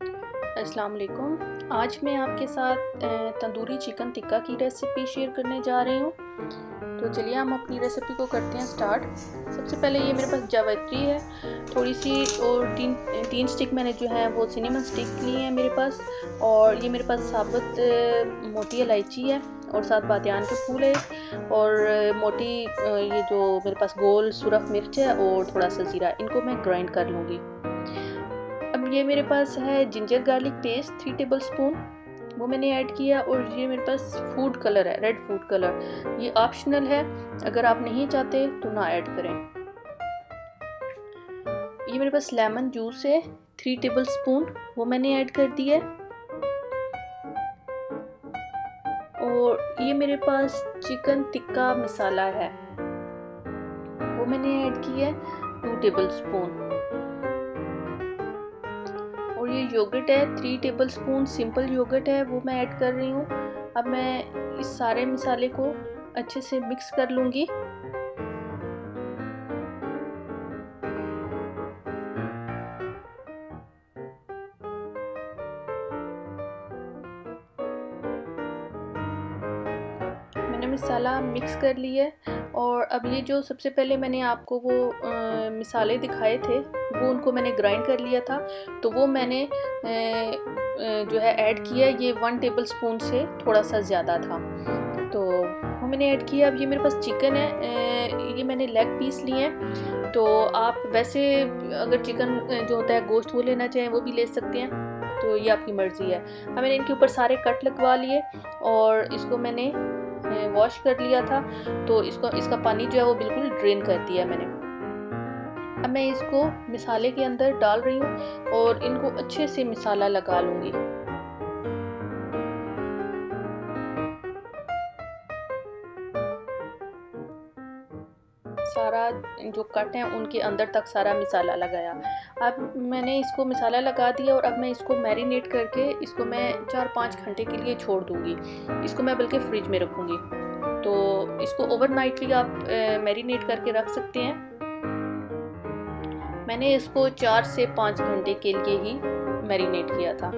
अस्सलाम वालेकुम। आज मैं आपके साथ तंदूरी चिकन टिक्का की रेसिपी शेयर करने जा रही हूँ। तो चलिए हम अपनी रेसिपी को करते हैं स्टार्ट। सबसे पहले ये मेरे पास जावित्री है थोड़ी सी, और तीन स्टिक मैंने जो है वो सिनेमन स्टिक ली है मेरे पास। और ये मेरे पास साबुत मोटी इलायची है, और साथ बादियान के फूल है, और मोटी ये जो मेरे पास गोल सुरख मिर्च है, और थोड़ा सा ज़ीरा। इनको मैं ग्राइंड कर लूँगी। अब ये मेरे पास है ginger garlic paste 3 table spoon, वो मैंने ऐड किया। और ये मेरे पास फूड कलर है, रेड फूड कलर। ये ऑप्शनल है, अगर आप नहीं चाहते तो ना ऐड करें। ये मेरे पास लेमन जूस है 3 टेबल स्पून, वो मैंने ऐड कर दिया है। और ये मेरे पास चिकन टिक्का मसाला है, वो मैंने ऐड किया है 2 टेबल स्पून। और ये योगर्ट है 3 टेबल स्पून, सिंपल योगर्ट है, वो मैं ऐड कर रही हूँ। अब मैं इस सारे मसाले को अच्छे से मिक्स कर लूँगी। मैंने मसाला मिक्स कर लिया है। और अब ये जो सबसे पहले मैंने आपको वो मसाले दिखाए थे, वो उनको मैंने ग्राइंड कर लिया था। तो वो मैंने जो है ऐड किया। ये 1 टेबल स्पून से थोड़ा सा ज़्यादा था, तो वो मैंने ऐड किया। अब ये मेरे पास चिकन है, ये मैंने लेग पीस लिए हैं। तो आप वैसे अगर चिकन जो होता है गोश्त वो लेना चाहें वो भी ले सकते हैं, तो ये आपकी मर्ज़ी है। अब मैंने इनके ऊपर सारे कट लगवा लिए, और इसको मैंने वॉश कर लिया था। तो इसका पानी जो है वो बिल्कुल ड्रेन कर दिया मैंने। अब मैं इसको मसाले के अंदर डाल रही हूँ, और इनको अच्छे से मसाला लगा लूँगी। सारा जो कट हैं उनके अंदर तक सारा मसाला लगाया। अब मैंने इसको मसाला लगा दिया, और अब मैं इसको मैरिनेट करके इसको मैं 4-5 घंटे के लिए छोड़ दूँगी। इसको मैं बल्कि फ्रिज में रखूँगी। तो इसको ओवरनाइट भी आप मैरिनेट करके रख सकते हैं। मैंने इसको 4 से 5 घंटे के लिए ही मैरिनेट किया था।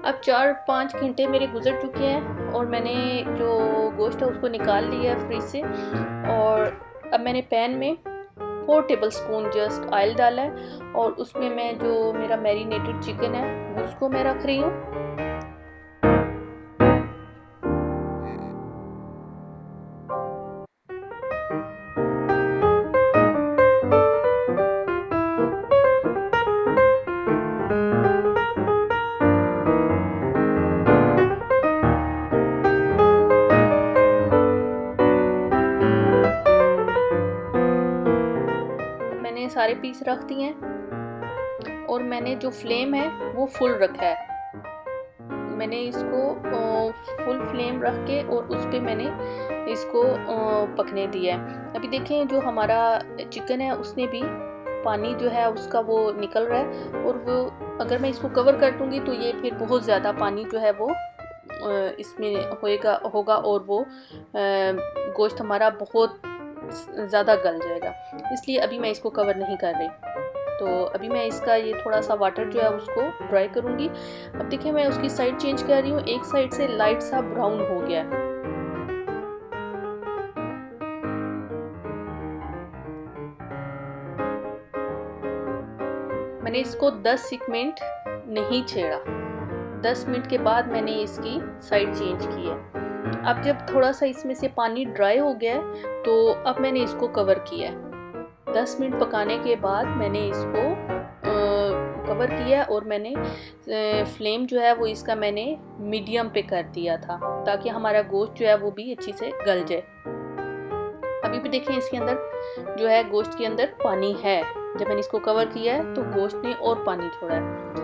अब 4-5 घंटे मेरे गुजर चुके हैं, और मैंने जो गोश्त है उसको निकाल लिया है फ्रिज से। और अब मैंने पैन में 4 टेबल स्पून जस्ट ऑयल डाला है, और उसमें मैं जो मेरा मैरिनेटेड चिकन है उसको मैं रख रही हूँ। मैंने सारे पीस रख दिए हैं, और मैंने जो फ्लेम है वो फुल रखा है। मैंने इसको फुल फ्लेम रख के, और उस पे मैंने इसको पकने दिया है। अभी देखें जो हमारा चिकन है उसने भी पानी जो है उसका वो निकल रहा है। और वो अगर मैं इसको कवर कर दूंगी तो ये फिर बहुत ज़्यादा पानी जो है वो इसमें होगा, और वो गोश्त हमारा बहुत ज़्यादा गल जाएगा। इसलिए अभी मैं इसको कवर नहीं कर रही। तो अभी मैं इसका ये थोड़ा सा वाटर जो है उसको ड्राई करूँगी। अब देखिए मैं उसकी साइड चेंज कर रही हूँ, एक साइड से लाइट सा ब्राउन हो गया है। मैंने इसको 10 मिनट नहीं छेड़ा। 10 मिनट के बाद मैंने इसकी साइड चेंज की है। अब जब थोड़ा सा इसमें से पानी ड्राई हो गया है, तो अब मैंने इसको कवर किया है। 10 मिनट पकाने के बाद मैंने इसको कवर किया, और मैंने फ्लेम जो है वो इसका मैंने मीडियम पे कर दिया था, ताकि हमारा गोश्त जो है वो भी अच्छी से गल जाए। अभी भी देखें इसके अंदर जो है गोश्त के अंदर पानी है। जब मैंने इसको कवर किया है तो गोश्त ने और पानी छोड़ा है।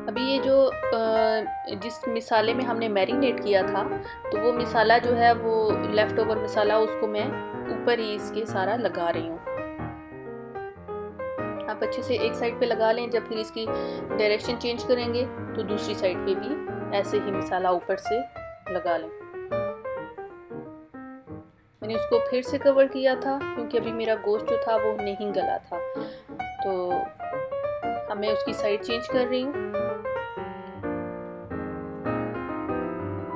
अभी ये जो जिस मसाले में हमने मैरिनेट किया था, तो वो मसाला जो है वो लेफ़्ट ओवर मसाला, उसको मैं ऊपर ही इसके सारा लगा रही हूँ। आप अच्छे से एक साइड पे लगा लें, जब फिर इसकी डायरेक्शन चेंज करेंगे तो दूसरी साइड पे भी ऐसे ही मसाला ऊपर से लगा लें। मैंने उसको फिर से कवर किया था क्योंकि अभी मेरा गोश्त जो था वो नहीं गला था। तो अब मैं उसकी साइड चेंज कर रही हूँ।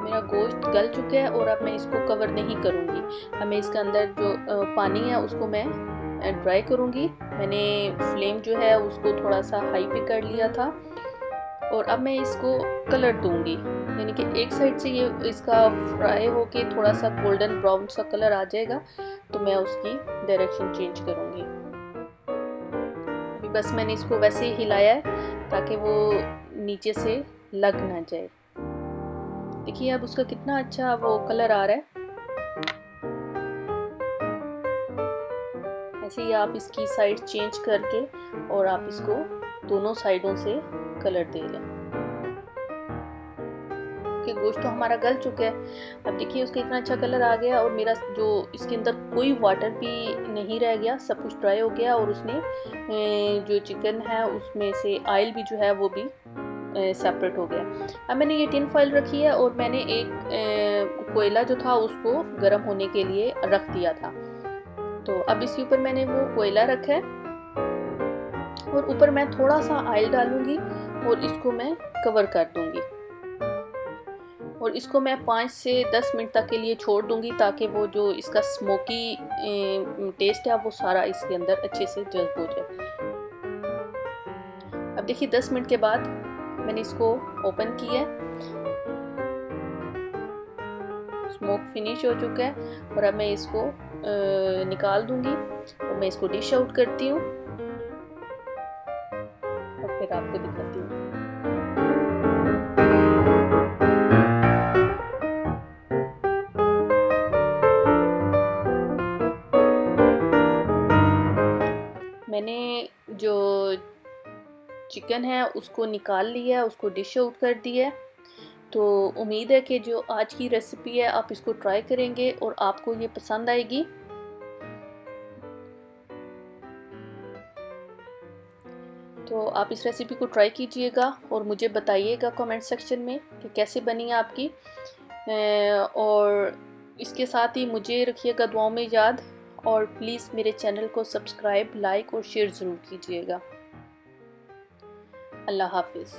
मेरा गोश्त गल चुका है और अब मैं इसको कवर नहीं करूँगी। अब मैं इसके अंदर जो पानी है उसको मैं ड्राई करूँगी। मैंने फ्लेम जो है उसको थोड़ा सा हाई पे कर लिया था और अब मैं इसको कलर दूँगी, यानी कि एक साइड से ये इसका फ्राई होके थोड़ा सा गोल्डन ब्राउन सा कलर आ जाएगा तो मैं उसकी डायरेक्शन चेंज करूँगी। अभी बस मैंने इसको वैसे ही हिलाया है ताकि वो नीचे से लग ना जाए। देखिए अब उसका कितना अच्छा वो कलर आ रहा है। ऐसे ही आप इसकी साइड चेंज करके और आप इसको दोनों साइडों से कलर दे लें। कि गोश्त तो हमारा गल चुका है। अब देखिए उसका इतना अच्छा कलर आ गया और मेरा जो इसके अंदर कोई वाटर भी नहीं रह गया, सब कुछ ड्राई हो गया और उसने जो चिकन है उसमें से ऑयल भी जो है वो भी सेपरेट हो गया। अब मैंने ये टिन फॉइल रखी है और मैंने एक कोयला जो था उसको गर्म होने के लिए रख दिया था। तो अब इसके ऊपर मैंने वो कोयला रखा है और ऊपर मैं थोड़ा सा ऑयल डालूंगी और इसको मैं कवर कर दूंगी और इसको मैं 5 से 10 मिनट तक के लिए छोड़ दूंगी ताकि वो जो इसका स्मोकी टेस्ट है वो सारा इसके अंदर अच्छे से जज्ब हो जाए। अब देखिए 10 मिनट के बाद मैंने इसको ओपन किया है, स्मोक फिनिश हो चुका है और अब मैं इसको निकाल दूंगी और मैं इसको डिश आउट करती हूँ और फिर आपको दिखाती हूँ। मैंने जो चिकन है उसको निकाल लिया है, उसको डिश आउट कर दिया है। तो उम्मीद है कि जो आज की रेसिपी है आप इसको ट्राई करेंगे और आपको ये पसंद आएगी। तो आप इस रेसिपी को ट्राई कीजिएगा और मुझे बताइएगा कमेंट सेक्शन में कि कैसे बनी है आपकी। और इसके साथ ही मुझे रखिएगा दुआओं में याद और प्लीज़ मेरे चैनल को सब्सक्राइब, लाइक और शेयर ज़रूर कीजिएगा। अल्लाह हाफिज़।